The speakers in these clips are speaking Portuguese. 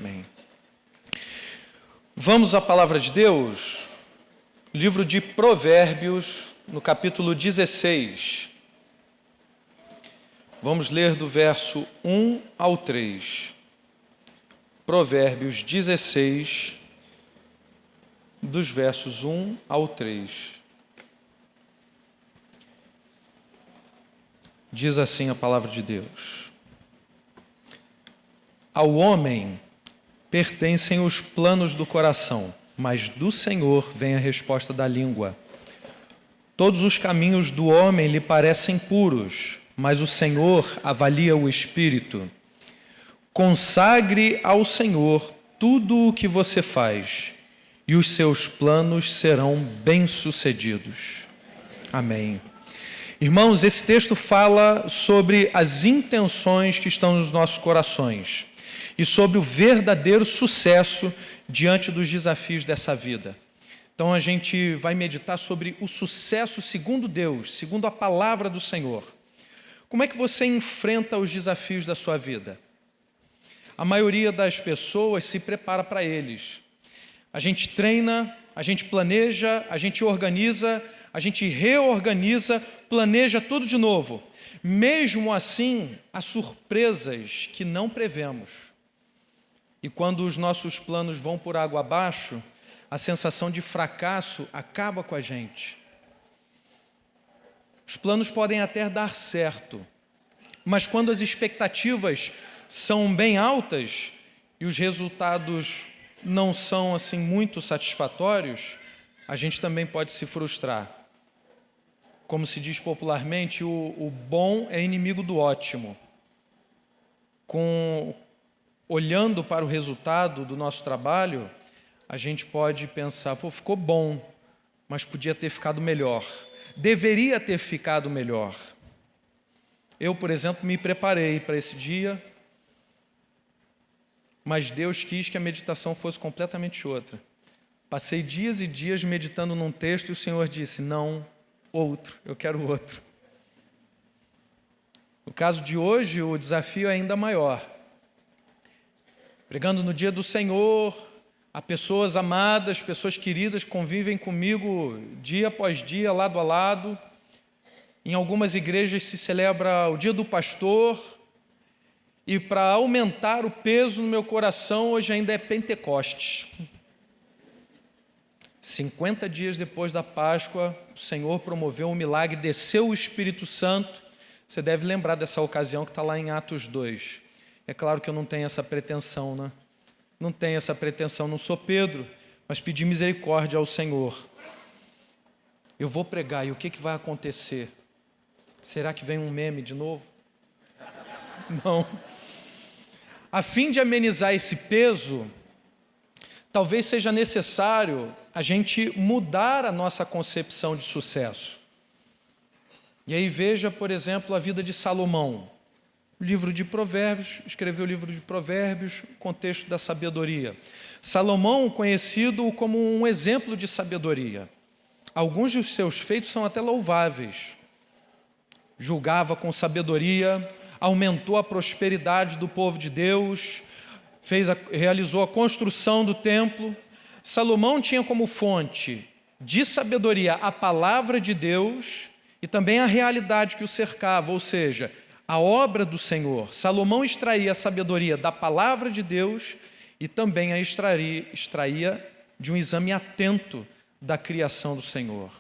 Amém. Vamos à palavra de Deus, livro de Provérbios, no capítulo 16. Vamos ler do verso 1 ao 3. Provérbios 16, dos versos 1 ao 3. Diz assim a palavra de Deus: Ao homem pertencem os planos do coração, mas do Senhor vem a resposta da língua. Todos os caminhos do homem lhe parecem puros, mas o Senhor avalia o espírito. Consagre ao Senhor tudo o que você faz, e os seus planos serão bem-sucedidos. Amém. Irmãos, esse texto fala sobre as intenções que estão nos nossos corações e sobre o verdadeiro sucesso diante dos desafios dessa vida. Então a gente vai meditar sobre o sucesso segundo Deus, segundo a palavra do Senhor. Como é que você enfrenta os desafios da sua vida? A maioria das pessoas se prepara para eles. A gente treina, a gente planeja, a gente organiza, a gente reorganiza, planeja tudo de novo. Mesmo assim, há surpresas que não prevemos. E quando os nossos planos vão por água abaixo, a sensação de fracasso acaba com a gente. Os planos podem até dar certo, mas quando as expectativas são bem altas e os resultados não são assim muito satisfatórios, a gente também pode se frustrar. Como se diz popularmente, o bom é inimigo do ótimo. Olhando para o resultado do nosso trabalho, a gente pode pensar, ficou bom, mas podia ter ficado melhor. Deveria ter ficado melhor. Eu, por exemplo, me preparei para esse dia, mas Deus quis que a meditação fosse completamente outra. Passei dias e dias meditando num texto e o Senhor disse, não, outro, eu quero outro. No caso de hoje, o desafio é ainda maior. Pregando no dia do Senhor, há pessoas amadas, pessoas queridas que convivem comigo dia após dia, lado a lado. Em algumas igrejas se celebra o dia do pastor. E para aumentar o peso no meu coração, hoje ainda é Pentecostes. 50 dias depois da Páscoa, o Senhor promoveu um milagre, desceu o Espírito Santo. Você deve lembrar dessa ocasião que está lá em Atos 2. É claro que eu não tenho essa pretensão, né? Não tenho essa pretensão, não sou Pedro, mas pedi misericórdia ao Senhor. Eu vou pregar e o que vai acontecer? Será que vem um meme de novo? Não. A fim de amenizar esse peso, talvez seja necessário a gente mudar a nossa concepção de sucesso. E aí veja, por exemplo, a vida de Salomão. O livro de Provérbios, escreveu o livro de Provérbios, contexto da sabedoria. Salomão, conhecido como um exemplo de sabedoria. Alguns dos seus feitos são até louváveis. Julgava com sabedoria, aumentou a prosperidade do povo de Deus, realizou a construção do templo. Salomão tinha como fonte de sabedoria a palavra de Deus e também a realidade que o cercava, ou seja, a obra do Senhor. Salomão extraía a sabedoria da palavra de Deus e também a extraía de um exame atento da criação do Senhor.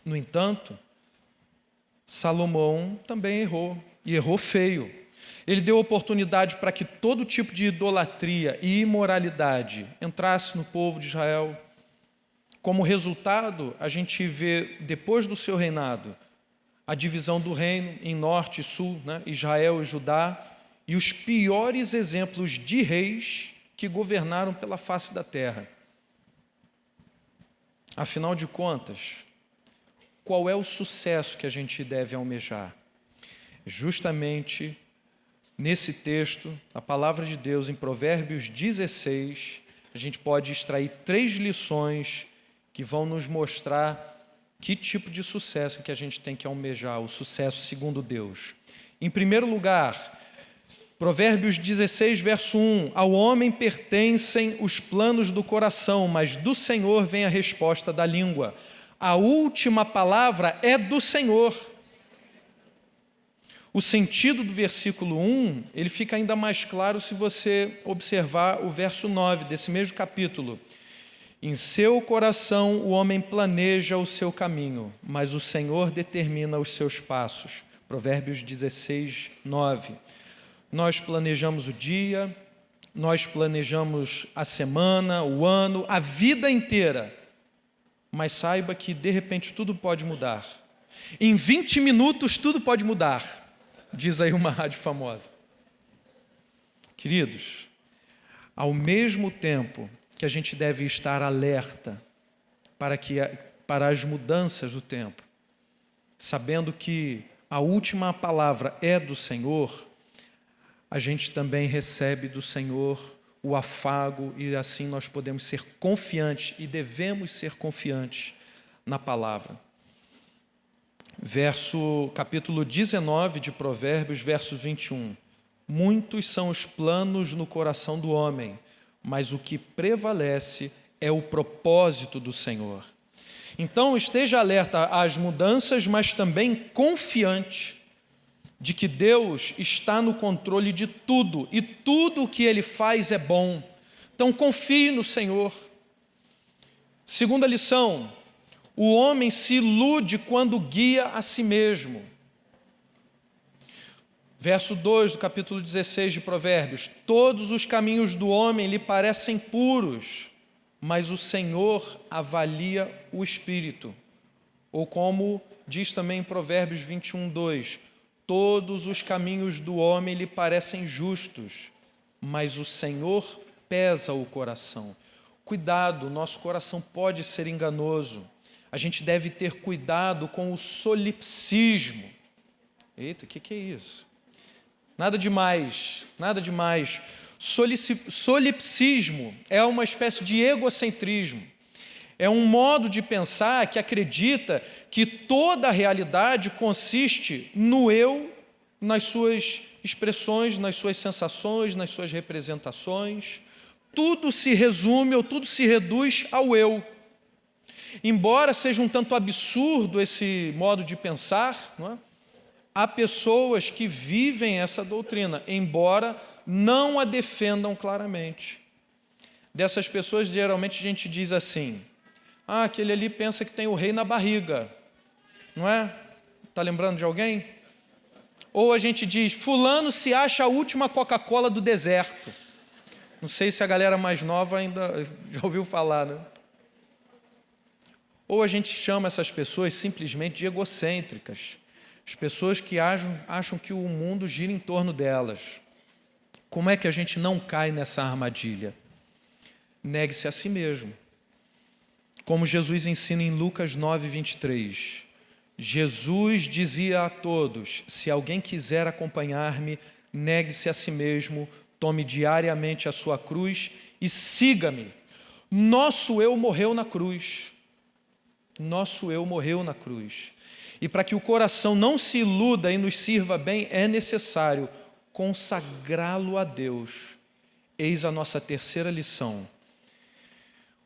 No entanto, Salomão também errou, e errou feio. Ele deu oportunidade para que todo tipo de idolatria e imoralidade entrasse no povo de Israel. Como resultado, a gente vê, depois do seu reinado, a divisão do reino em norte e sul, né? Israel e Judá, e os piores exemplos de reis que governaram pela face da terra. Afinal de contas, qual é o sucesso que a gente deve almejar? Justamente nesse texto, a palavra de Deus em Provérbios 16, a gente pode extrair 3 lições que vão nos mostrar que tipo de sucesso que a gente tem que almejar, o sucesso segundo Deus. Em primeiro lugar, Provérbios 16, verso 1. Ao homem pertencem os planos do coração, mas do Senhor vem a resposta da língua. A última palavra é do Senhor. O sentido do versículo 1, ele fica ainda mais claro se você observar o verso 9 desse mesmo capítulo. Em seu coração o homem planeja o seu caminho, mas o Senhor determina os seus passos. Provérbios 16, 9. Nós planejamos o dia, nós planejamos a semana, o ano, a vida inteira. Mas saiba que de repente tudo pode mudar. Em 20 minutos tudo pode mudar, diz aí uma rádio famosa. Queridos, ao mesmo tempo que a gente deve estar alerta para as mudanças do tempo, sabendo que a última palavra é do Senhor, a gente também recebe do Senhor o afago e assim nós podemos ser confiantes e devemos ser confiantes na palavra. Capítulo 19 de Provérbios, verso 21. Muitos são os planos no coração do homem, mas o que prevalece é o propósito do Senhor. Então esteja alerta às mudanças, mas também confiante de que Deus está no controle de tudo, e tudo o que Ele faz é bom. Então confie no Senhor. Segunda lição, o homem se ilude quando guia a si mesmo. Verso 2 do capítulo 16 de Provérbios. Todos os caminhos do homem lhe parecem puros, mas o Senhor avalia o espírito. Ou como diz também em Provérbios 21, 2. Todos os caminhos do homem lhe parecem justos, mas o Senhor pesa o coração. Cuidado, nosso coração pode ser enganoso. A gente deve ter cuidado com o solipsismo. Eita, o que é isso? Nada demais, nada demais. Solipsismo é uma espécie de egocentrismo. É um modo de pensar que acredita que toda a realidade consiste no eu, nas suas expressões, nas suas sensações, nas suas representações. Tudo se resume ou tudo se reduz ao eu. Embora seja um tanto absurdo esse modo de pensar, não é? Há pessoas que vivem essa doutrina, embora não a defendam claramente. Dessas pessoas, geralmente a gente diz assim: aquele ali pensa que tem o rei na barriga, não é? Está lembrando de alguém? Ou a gente diz, fulano se acha a última Coca-Cola do deserto. Não sei se a galera mais nova ainda já ouviu falar, né? Ou a gente chama essas pessoas simplesmente de egocêntricas. As pessoas que acham que o mundo gira em torno delas. Como é que a gente não cai nessa armadilha? Negue-se a si mesmo. Como Jesus ensina em Lucas 9, 23. Jesus dizia a todos: se alguém quiser acompanhar-me, negue-se a si mesmo, tome diariamente a sua cruz e siga-me. Nosso eu morreu na cruz. Nosso eu morreu na cruz. E para que o coração não se iluda e nos sirva bem, é necessário consagrá-lo a Deus. Eis a nossa terceira lição.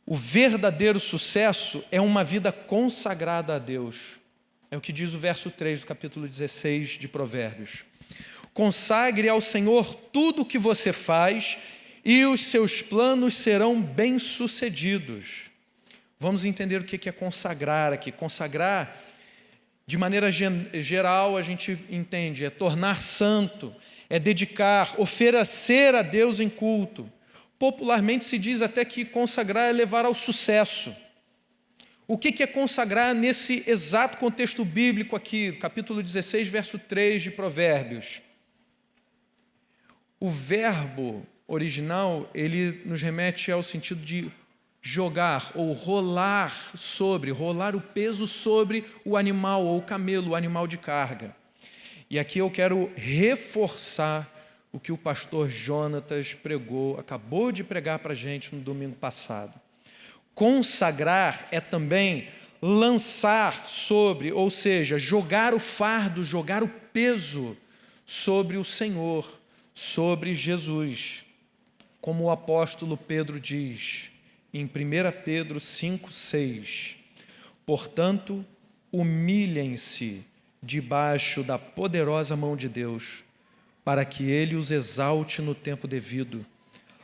O verdadeiro sucesso é uma vida consagrada a Deus. É o que diz o verso 3 do capítulo 16 de Provérbios. Consagre ao Senhor tudo o que você faz e os seus planos serão bem-sucedidos. Vamos entender o que é consagrar aqui. Consagrar, de maneira geral, a gente entende, é tornar santo, é dedicar, oferecer a Deus em culto. Popularmente se diz até que consagrar é levar ao sucesso. O que é consagrar nesse exato contexto bíblico aqui, capítulo 16, verso 3 de Provérbios? O verbo original, ele nos remete ao sentido de jogar ou rolar o peso sobre o animal ou o camelo, o animal de carga. E aqui eu quero reforçar o que o pastor Jonatas acabou de pregar para a gente no domingo passado. Consagrar é também lançar sobre, ou seja, jogar o fardo, jogar o peso sobre o Senhor, sobre Jesus, como o apóstolo Pedro diz em 1 Pedro 5,6: portanto, humilhem-se debaixo da poderosa mão de Deus, para que Ele os exalte no tempo devido.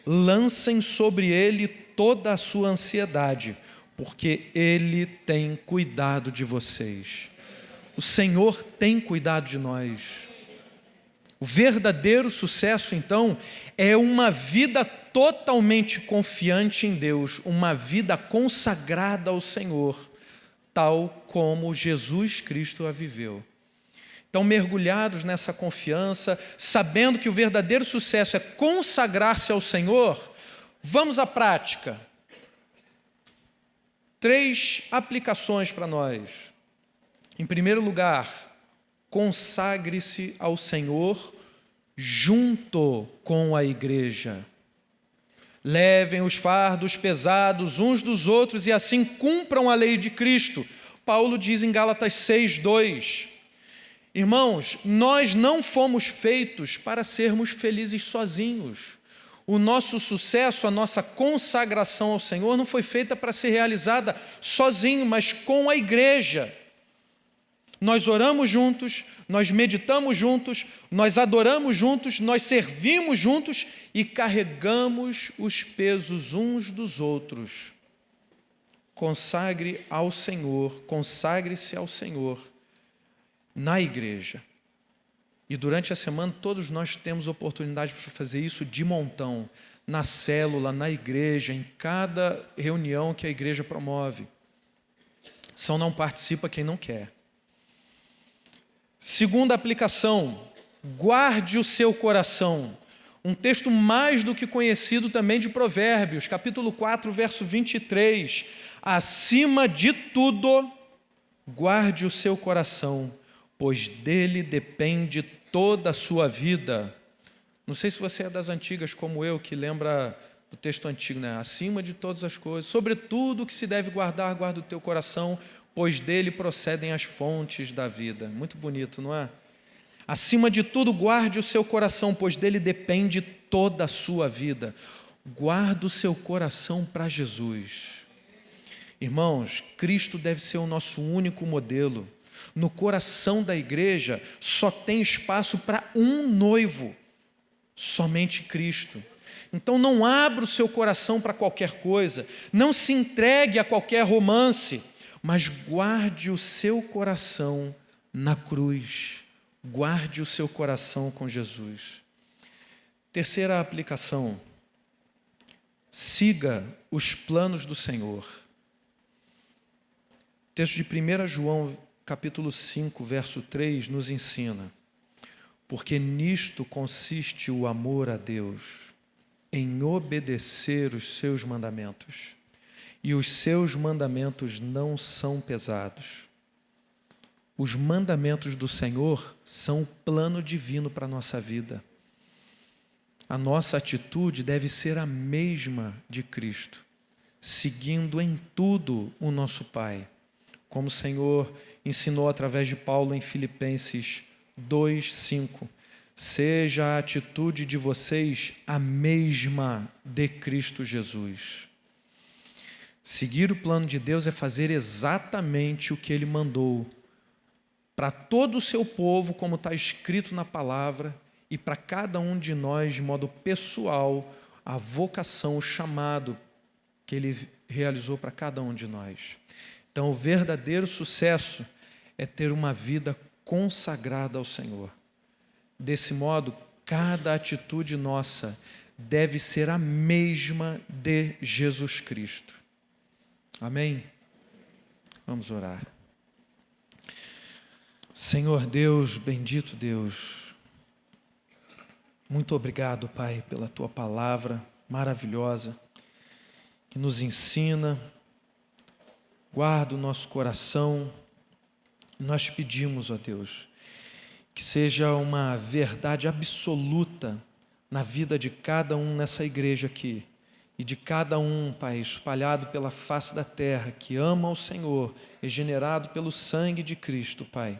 Lancem sobre Ele toda a sua ansiedade, porque Ele tem cuidado de vocês. O Senhor tem cuidado de nós. O verdadeiro sucesso, então, é uma vida totalmente confiante em Deus, uma vida consagrada ao Senhor, tal como Jesus Cristo a viveu. Então, mergulhados nessa confiança, sabendo que o verdadeiro sucesso é consagrar-se ao Senhor, vamos à prática. 3 aplicações para nós. Em primeiro lugar, consagre-se ao Senhor junto com a igreja. Levem os fardos pesados uns dos outros e assim cumpram a lei de Cristo. Paulo diz em Gálatas 6:2. Irmãos, nós não fomos feitos para sermos felizes sozinhos. O nosso sucesso, a nossa consagração ao Senhor não foi feita para ser realizada sozinho, mas com a igreja. Nós oramos juntos, nós meditamos juntos, nós adoramos juntos, nós servimos juntos e carregamos os pesos uns dos outros. Consagre ao Senhor, consagre-se ao Senhor na igreja. E durante a semana todos nós temos oportunidade para fazer isso de montão, na célula, na igreja, em cada reunião que a igreja promove. Só não participa quem não quer. Segunda aplicação, guarde o seu coração. Um texto mais do que conhecido também de Provérbios, capítulo 4, verso 23. Acima de tudo, guarde o seu coração, pois dele depende toda a sua vida. Não sei se você é das antigas como eu, que lembra do texto antigo, né? Acima de todas as coisas, sobretudo o que se deve guardar, guarda o teu coração, pois dele procedem as fontes da vida. Muito bonito, não é? Acima de tudo, guarde o seu coração, pois dele depende toda a sua vida. Guarda o seu coração para Jesus. Irmãos, Cristo deve ser o nosso único modelo. No coração da igreja só tem espaço para um noivo, somente Cristo. Então não abra o seu coração para qualquer coisa, não se entregue a qualquer romance, mas guarde o seu coração na cruz, guarde o seu coração com Jesus. Terceira aplicação, siga os planos do Senhor. O texto de 1 João, capítulo 5, verso 3, nos ensina: porque nisto consiste o amor a Deus, em obedecer os seus mandamentos. E os seus mandamentos não são pesados. Os mandamentos do Senhor são o plano divino para a nossa vida. A nossa atitude deve ser a mesma de Cristo, seguindo em tudo o nosso Pai, como o Senhor ensinou através de Paulo em Filipenses 2:5. Seja a atitude de vocês a mesma de Cristo Jesus. Seguir o plano de Deus é fazer exatamente o que Ele mandou para todo o seu povo, como está escrito na palavra, e para cada um de nós, de modo pessoal, a vocação, o chamado que Ele realizou para cada um de nós. Então, o verdadeiro sucesso é ter uma vida consagrada ao Senhor. Desse modo, cada atitude nossa deve ser a mesma de Jesus Cristo. Amém? Vamos orar. Senhor Deus, bendito Deus, muito obrigado, Pai, pela Tua palavra maravilhosa, que nos ensina, guarda o nosso coração. Nós pedimos, ó Deus, que seja uma verdade absoluta na vida de cada um nessa igreja aqui, e de cada um, Pai, espalhado pela face da terra, que ama o Senhor, regenerado pelo sangue de Cristo, Pai.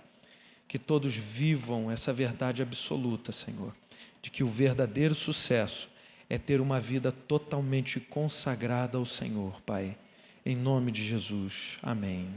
Que todos vivam essa verdade absoluta, Senhor. de que o verdadeiro sucesso é ter uma vida totalmente consagrada ao Senhor, Pai. Em nome de Jesus. Amém.